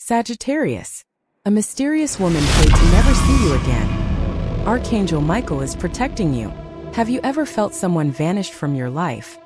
Sagittarius. A mysterious woman prayed to never see you again. Archangel Michael is protecting you. Have you ever felt someone vanished from your life?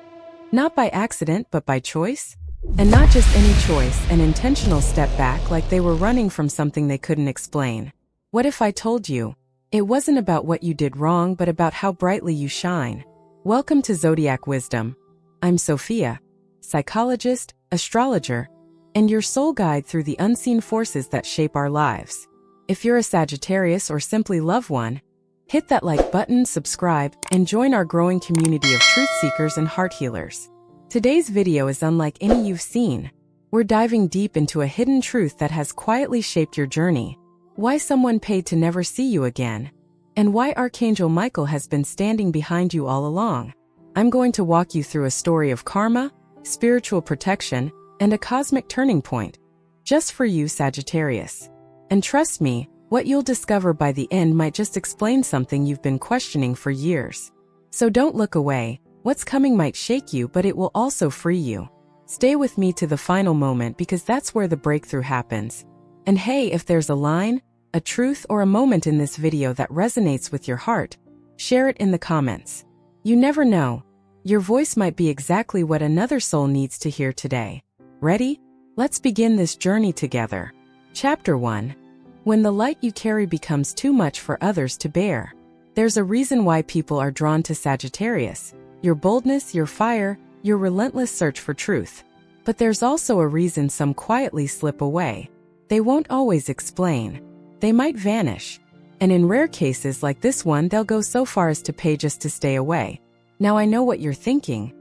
Not by accident, but by choice? And not just any choice, an intentional step back, like they were running from something they couldn't explain. What if I told you? It wasn't about what you did wrong, but about how brightly you shine. Welcome to Zodiac Wisdom. I'm Sophia, psychologist, astrologer, and your soul guide through the unseen forces that shape our lives. If you're a Sagittarius or simply love one, hit that like button, subscribe, and join our growing community of truth seekers and heart healers. Today's video is unlike any you've seen. We're diving deep into a hidden truth that has quietly shaped your journey, why someone paid to never see you again, and why Archangel Michael has been standing behind you all along. I'm going to walk you through a story of karma, spiritual protection, and a cosmic turning point, just for you, Sagittarius. And trust me, what you'll discover by the end might just explain something you've been questioning for years. So don't look away. What's coming might shake you, but it will also free you. Stay with me to the final moment, because that's where the breakthrough happens. And hey, if there's a line, a truth, or a moment in this video that resonates with your heart, share it in the comments. You never know. Your voice might be exactly what another soul needs to hear today. Ready? Let's begin this journey together. Chapter 1. When the light you carry becomes too much for others to bear. There's a reason why people are drawn to Sagittarius. Your boldness, your fire, your relentless search for truth. But there's also a reason some quietly slip away. They won't always explain. They might vanish. And in rare cases like this one, they'll go so far as to pay just to stay away. Now I know what you're thinking.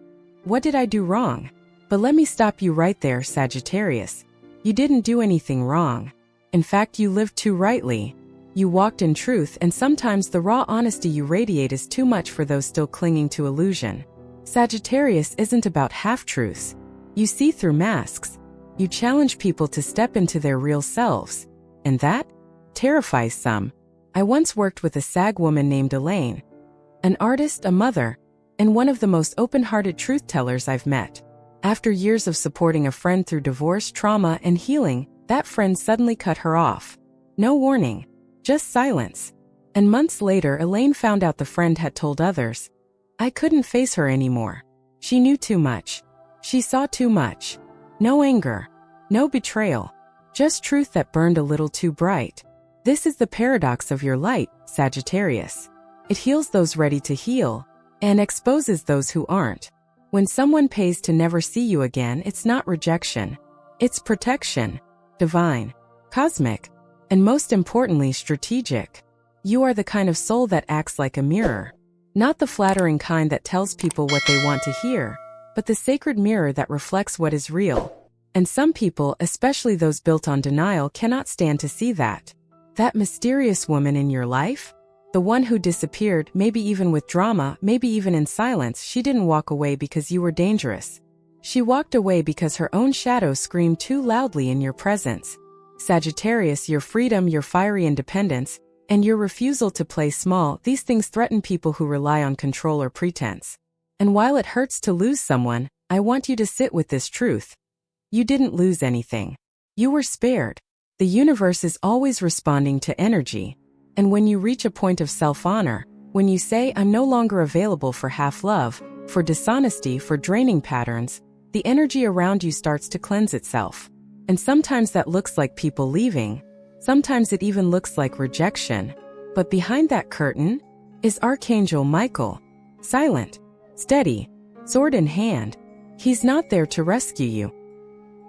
What did I do wrong? But let me stop you right there, Sagittarius. You didn't do anything wrong. In fact, you lived too rightly. You walked in truth, and sometimes the raw honesty you radiate is too much for those still clinging to illusion. Sagittarius isn't about half-truths. You see through masks. You challenge people to step into their real selves. And that terrifies some. I once worked with a Sag woman named Elaine, an artist, a mother, and one of the most open-hearted truth-tellers I've met. After years of supporting a friend through divorce, trauma, and healing, that friend suddenly cut her off. No warning, just silence. And months later, Elaine found out the friend had told others. I couldn't face her anymore. She knew too much. She saw too much. No anger, no betrayal, just truth that burned a little too bright. This is the paradox of your light, Sagittarius. It heals those ready to heal, and exposes those who aren't. When someone pays to never see you again, it's not rejection. It's protection. Divine, cosmic, and most importantly, strategic. You are the kind of soul that acts like a mirror. Not the flattering kind that tells people what they want to hear, but the sacred mirror that reflects what is real. And some people, especially those built on denial, cannot stand to see that. That mysterious woman in your life? The one who disappeared, maybe even with drama, maybe even in silence. She didn't walk away because you were dangerous. She walked away because her own shadow screamed too loudly in your presence. Sagittarius, your freedom, your fiery independence, and your refusal to play small, these things threaten people who rely on control or pretense. And while it hurts to lose someone, I want you to sit with this truth. You didn't lose anything. You were spared. The universe is always responding to energy. And when you reach a point of self-honor, when you say, I'm no longer available for half-love, for dishonesty, for draining patterns, the energy around you starts to cleanse itself. And sometimes that looks like people leaving. Sometimes it even looks like rejection. But behind that curtain is Archangel Michael. Silent, steady, sword in hand. He's not there to rescue you.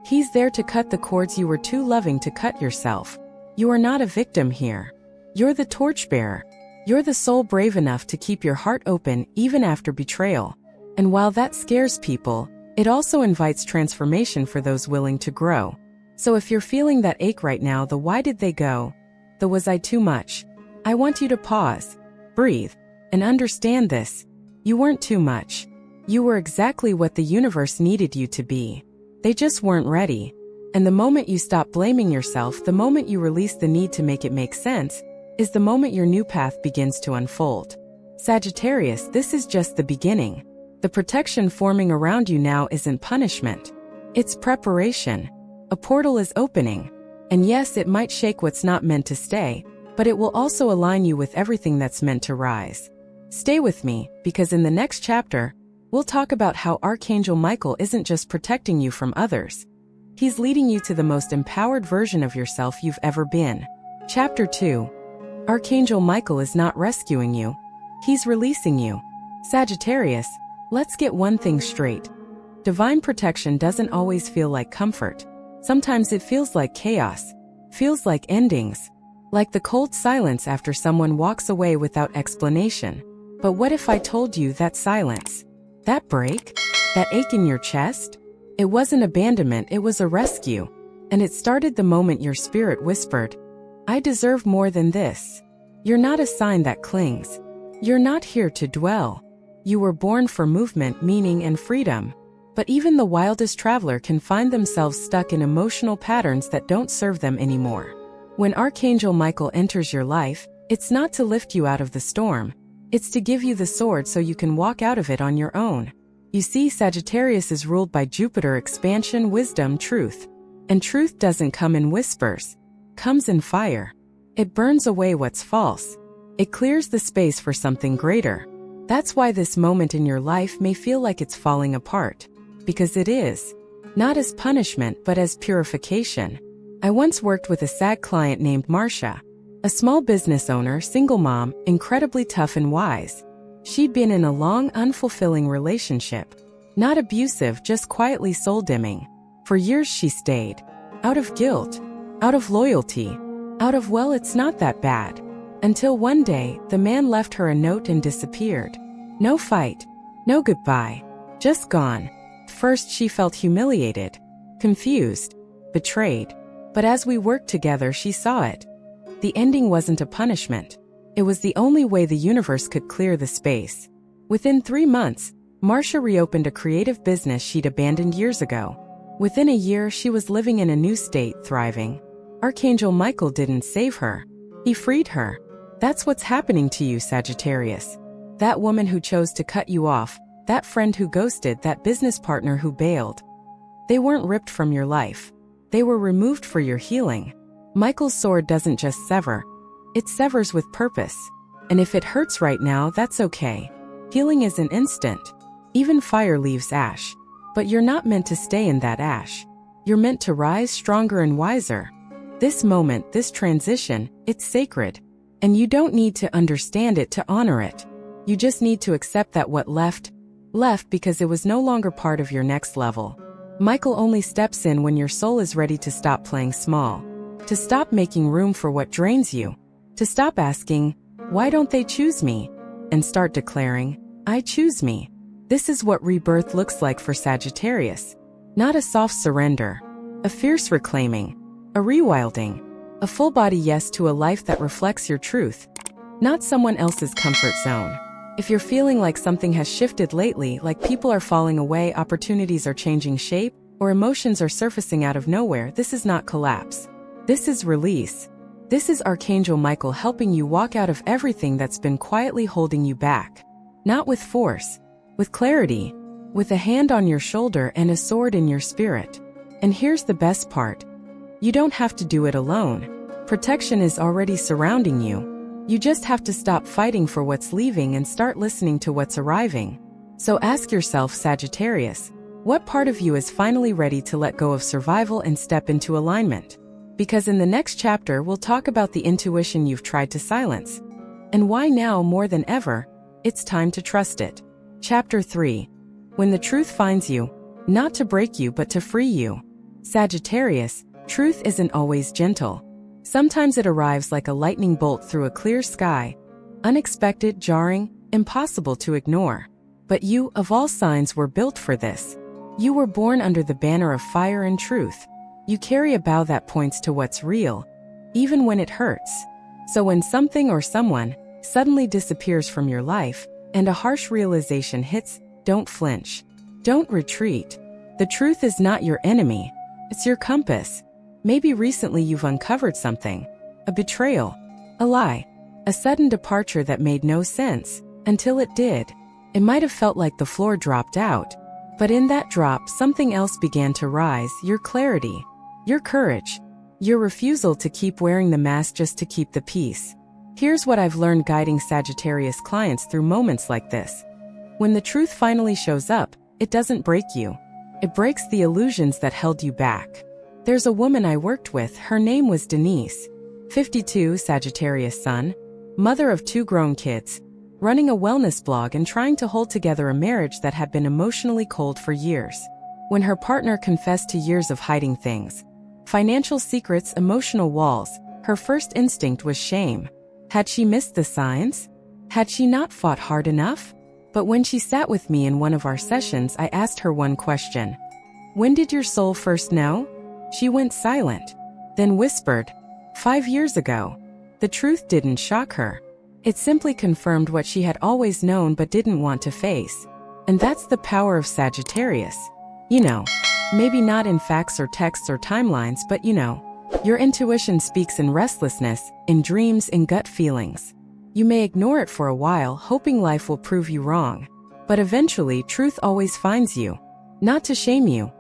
He's there to cut the cords you were too loving to cut yourself. You are not a victim here. You're the torchbearer. You're the soul brave enough to keep your heart open even after betrayal. And while that scares people, it also invites transformation for those willing to grow. So if you're feeling that ache right now, the why did they go, the was I too much, I want you to pause, breathe, and understand this. You weren't too much. You were exactly what the universe needed you to be. They just weren't ready. And the moment you stop blaming yourself, the moment you release the need to make it make sense, is the moment your new path begins to unfold. Sagittarius, this is just the beginning. The protection forming around you now isn't punishment. It's preparation. A portal is opening. And yes, it might shake what's not meant to stay, but it will also align you with everything that's meant to rise. Stay with me, because in the next chapter, we'll talk about how Archangel Michael isn't just protecting you from others. He's leading you to the most empowered version of yourself you've ever been. Chapter 2. Archangel Michael is not rescuing you. He's releasing you. Sagittarius, let's get one thing straight. Divine protection doesn't always feel like comfort. Sometimes it feels like chaos, feels like endings, like the cold silence after someone walks away without explanation. But what if I told you that silence, that break, that ache in your chest? It wasn't abandonment, it was a rescue. And it started the moment your spirit whispered, I deserve more than this. You're not a sign that clings. You're not here to dwell. You were born for movement, meaning, and freedom. But even the wildest traveler can find themselves stuck in emotional patterns that don't serve them anymore. When Archangel Michael enters your life, it's not to lift you out of the storm. It's to give you the sword so you can walk out of it on your own. You see, Sagittarius is ruled by Jupiter, expansion, wisdom, truth. And truth doesn't come in whispers. Comes in fire. It burns away what's false. It clears the space for something greater. That's why this moment in your life may feel like it's falling apart. Because it is. Not as punishment, but as purification. I once worked with a SAG client named Marcia. A small business owner, single mom, incredibly tough and wise. She'd been in a long, unfulfilling relationship. Not abusive, just quietly soul-dimming. For years she stayed. Out of guilt. Out of loyalty. Out of, well, it's not that bad. Until one day, the man left her a note and disappeared. No fight. No goodbye. Just gone. First she felt humiliated, confused, betrayed. But as we worked together she saw it. The ending wasn't a punishment. It was the only way the universe could clear the space. Within 3 months, Marcia reopened a creative business she'd abandoned years ago. Within a year she was living in a new state, thriving. Archangel Michael didn't save her. He freed her. That's what's happening to you, Sagittarius. That woman who chose to cut you off, that friend who ghosted, that business partner who bailed. They weren't ripped from your life. They were removed for your healing. Michael's sword doesn't just sever. It severs with purpose. And if it hurts right now, that's okay. Healing isn't instant. Even fire leaves ash. But you're not meant to stay in that ash. You're meant to rise stronger and wiser. This moment, this transition, it's sacred. And you don't need to understand it to honor it. You just need to accept that what left because it was no longer part of your next level. Michael only steps in when your soul is ready to stop playing small, to stop making room for what drains you, to stop asking, why don't they choose me? And start declaring, I choose me. This is what rebirth looks like for Sagittarius. Not a soft surrender, a fierce reclaiming, a rewilding, a full-body yes to a life that reflects your truth, not someone else's comfort zone. If you're feeling like something has shifted lately, like people are falling away, opportunities are changing shape, or emotions are surfacing out of nowhere, this is not collapse. This is release. This is Archangel Michael helping you walk out of everything that's been quietly holding you back. Not with force, with clarity, with a hand on your shoulder and a sword in your spirit. And here's the best part. You don't have to do it alone. Protection is already surrounding you. You just have to stop fighting for what's leaving and start listening to what's arriving. So ask yourself, Sagittarius, what part of you is finally ready to let go of survival and step into alignment? Because in the next chapter, we'll talk about the intuition you've tried to silence. And why now more than ever, it's time to trust it. Chapter 3. When the truth finds you, not to break you but to free you. Sagittarius, truth isn't always gentle. Sometimes it arrives like a lightning bolt through a clear sky, unexpected, jarring, impossible to ignore. But you, of all signs, were built for this. You were born under the banner of fire and truth. You carry a bow that points to what's real, even when it hurts. So when something or someone suddenly disappears from your life, and a harsh realization hits, don't flinch. Don't retreat. The truth is not your enemy. It's your compass. Maybe recently you've uncovered something. A betrayal. A lie. A sudden departure that made no sense, until it did. It might have felt like the floor dropped out. But in that drop, something else began to rise, your clarity. Your courage. Your refusal to keep wearing the mask just to keep the peace. Here's what I've learned guiding Sagittarius clients through moments like this. When the truth finally shows up, it doesn't break you. It breaks the illusions that held you back. There's a woman I worked with, her name was Denise. 52, Sagittarius sun, mother of 2 grown kids, running a wellness blog and trying to hold together a marriage that had been emotionally cold for years. When her partner confessed to years of hiding things, financial secrets, emotional walls, her first instinct was shame. Had she missed the signs? Had she not fought hard enough? But when she sat with me in one of our sessions, I asked her one question. When did your soul first know? She went silent, then whispered, 5 years ago. The truth didn't shock her. It simply confirmed what she had always known but didn't want to face. And that's the power of Sagittarius. You know, maybe not in facts or texts or timelines, but you know, your intuition speaks in restlessness, in dreams, in gut feelings. You may ignore it for a while, hoping life will prove you wrong. But eventually, truth always finds you. Not to shame you,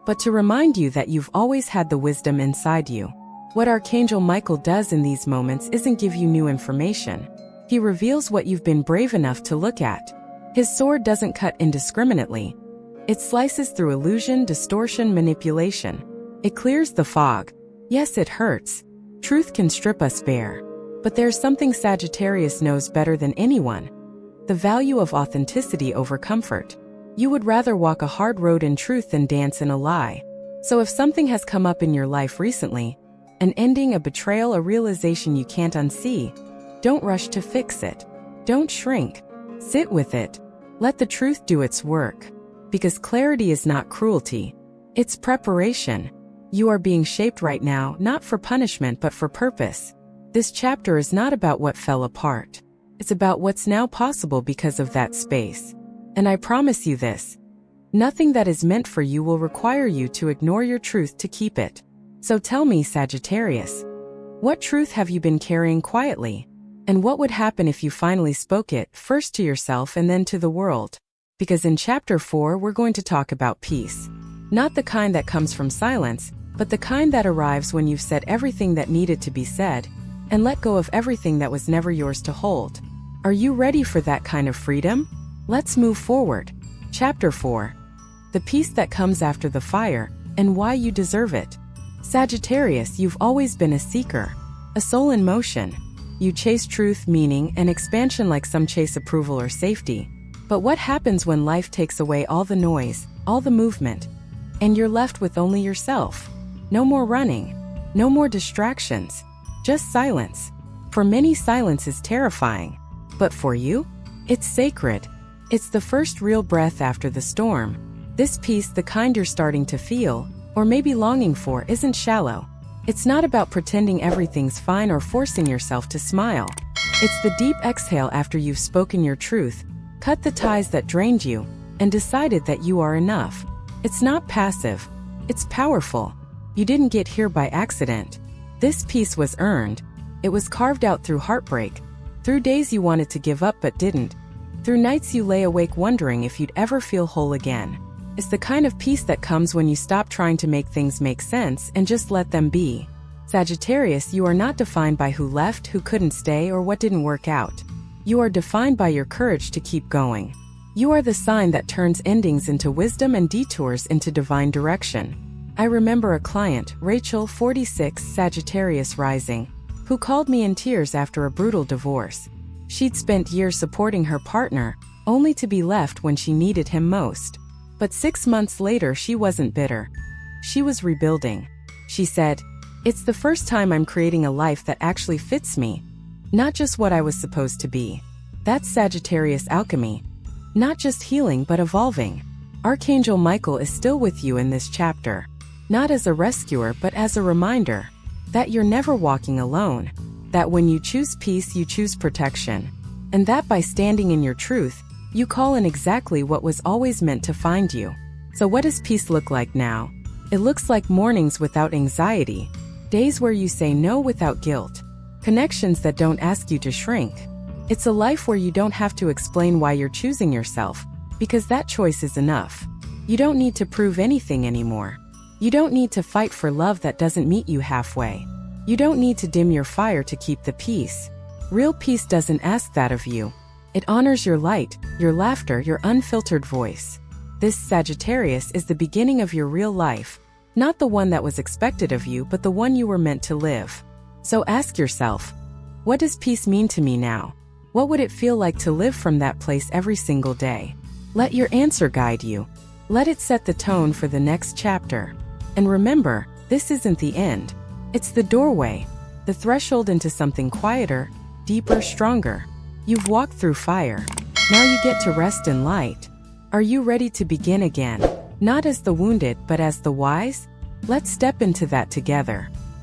but to remind you that you've always had the wisdom inside you. What Archangel Michael does in these moments isn't give you new information. He reveals what you've been brave enough to look at. His sword doesn't cut indiscriminately. It slices through illusion, distortion, manipulation. It clears the fog. Yes, it hurts. Truth can strip us bare. But there's something Sagittarius knows better than anyone. The value of authenticity over comfort. You would rather walk a hard road in truth than dance in a lie. So if something has come up in your life recently, an ending, a betrayal, a realization you can't unsee, don't rush to fix it. Don't shrink. Sit with it. Let the truth do its work. Because clarity is not cruelty. It's preparation. You are being shaped right now, not for punishment but for purpose. This chapter is not about what fell apart. It's about what's now possible because of that space. And I promise you this. Nothing that is meant for you will require you to ignore your truth to keep it. So tell me, Sagittarius, what truth have you been carrying quietly? And what would happen if you finally spoke it, first to yourself and then to the world? Because in Chapter 4, we're going to talk about peace. Not the kind that comes from silence, but the kind that arrives when you've said everything that needed to be said, and let go of everything that was never yours to hold. Are you ready for that kind of freedom? Let's move forward. Chapter 4. The peace that comes after the fire, and why you deserve it. Sagittarius, you've always been a seeker, a soul in motion. You chase truth, meaning, and expansion like some chase approval or safety. But what happens when life takes away all the noise, all the movement, and you're left with only yourself? No more running, no more distractions, just silence. For many, silence is terrifying. But for you, it's sacred. It's the first real breath after the storm. This peace, the kind you're starting to feel, or maybe longing for, isn't shallow. It's not about pretending everything's fine or forcing yourself to smile. It's the deep exhale after you've spoken your truth, cut the ties that drained you, and decided that you are enough. It's not passive. It's powerful. You didn't get here by accident. This peace was earned. It was carved out through heartbreak, through days you wanted to give up but didn't, through nights you lay awake wondering if you'd ever feel whole again. It's the kind of peace that comes when you stop trying to make things make sense and just let them be. Sagittarius, you are not defined by who left, who couldn't stay, or what didn't work out. You are defined by your courage to keep going. You are the sign that turns endings into wisdom and detours into divine direction. I remember a client, Rachel, 46, Sagittarius rising, who called me in tears after a brutal divorce. She'd spent years supporting her partner, only to be left when she needed him most. But 6 months later, she wasn't bitter. She was rebuilding. She said, "It's the first time I'm creating a life that actually fits me. Not just what I was supposed to be." That's Sagittarius alchemy. Not just healing but evolving. Archangel Michael is still with you in this chapter. Not as a rescuer but as a reminder that you're never walking alone. That when you choose peace, you choose protection. And that by standing in your truth, you call in exactly what was always meant to find you. So what does peace look like now? It looks like mornings without anxiety. Days where you say no without guilt. Connections that don't ask you to shrink. It's a life where you don't have to explain why you're choosing yourself, because that choice is enough. You don't need to prove anything anymore. You don't need to fight for love that doesn't meet you halfway. You don't need to dim your fire to keep the peace. Real peace doesn't ask that of you. It honors your light, your laughter, your unfiltered voice. This Sagittarius is the beginning of your real life, not the one that was expected of you, but the one you were meant to live. So ask yourself, what does peace mean to me now? What would it feel like to live from that place every single day? Let your answer guide you. Let it set the tone for the next chapter. And remember, this isn't the end. It's the doorway, the threshold into something quieter, deeper, stronger. You've walked through fire. Now you get to rest in light. Are you ready to begin again? Not as the wounded, but as the wise? Let's step into that together.